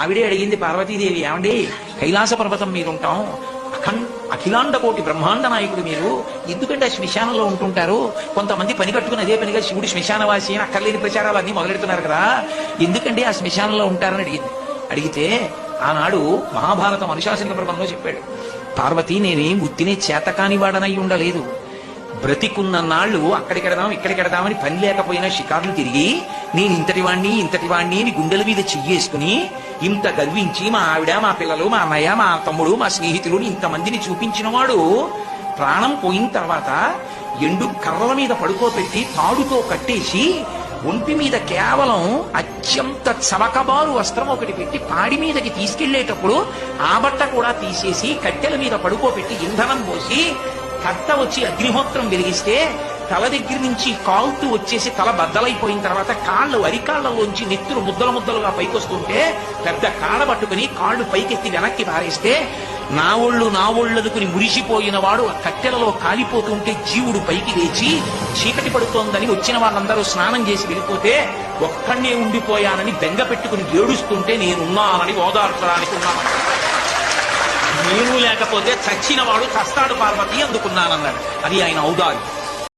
ఆవిడే అడిగింది పార్వతీదేవి, ఏమండి కైలాస పర్వతం మీరుంటాం, అఖిలాండ కోటి బ్రహ్మాండ నాయకుడు మీరు, ఎందుకంటే ఆ శ్మశానంలో ఉంటుంటారు? కొంతమంది పని కట్టుకుని అదే పనిగా శివుడు శ్మశానవాసి అని అక్కర్లేని ప్రచారాలు అన్ని మొదలెడుతున్నారు కదా, ఎందుకంటే ఆ శ్మశానంలో ఉంటారని అడిగింది. అడిగితే ఆనాడు మహాభారతం అనుశాసనిక పర్వంలో చెప్పాడు, పార్వతి నేనేం ఉత్తినే చేతకాని వాడనై ఉండలేదు, బ్రతికున్న నాళ్ళు అక్కడికెడదాం ఇక్కడికెడదామని పని లేకపోయినా షికార్లు తిరిగి నేను ఇంతటి వాణ్ణి అని గుండెల మీద చెయ్యేసుకుని ఇంత గర్వించి మా ఆవిడ, మా పిల్లలు, మా అన్నయ్య, మా తమ్ముడు, మా స్నేహితులు ఇంతమందిని చూపించిన వాడు ప్రాణం పోయిన తర్వాత ఎండు కర్రల మీద పడుకోబెట్టి తాడుతో కట్టేసి ఒంటి మీద కేవలం అత్యంత చవకబారు వస్త్రం ఒకటి పెట్టి పాడి మీదకి తీసుకెళ్లేటప్పుడు ఆ బట్ట కూడా తీసేసి కట్టెల మీద పడుకోబెట్టి ఇంధనం పోసి కట్ట వచ్చి అగ్నిహోత్రం వెలిగిస్తే తల దగ్గర నుంచి కాలుతూ వచ్చేసి తల బద్దలైపోయిన తర్వాత కాళ్ళు అరికాళ్లలోంచి నెత్తులు ముద్దలు ముద్దలుగా పైకొస్తుంటే పెద్ద కాళ్ళ పట్టుకుని కాళ్ళు పైకెత్తి వెనక్కి పారేస్తే నా ఒళ్ళనుకుని మురిసిపోయిన వాడు ఆ కట్టెలలో కాలిపోతుంటే జీవుడు పైకి లేచి చీకటి పడుతోందని వచ్చిన వాళ్ళందరూ స్నానం చేసి వెళ్ళిపోతే ఒక్కడే ఉండిపోయానని బెంగ పెట్టుకుని ఏడుస్తుంటే నేనున్నానని ఓదార్చడానికి ఉన్నాను. నేను లేకపోతే చచ్చిన వాడు చస్తాడు పార్వతి అందుకున్నానన్నాడు. అది ఆయన ఔదార్యం.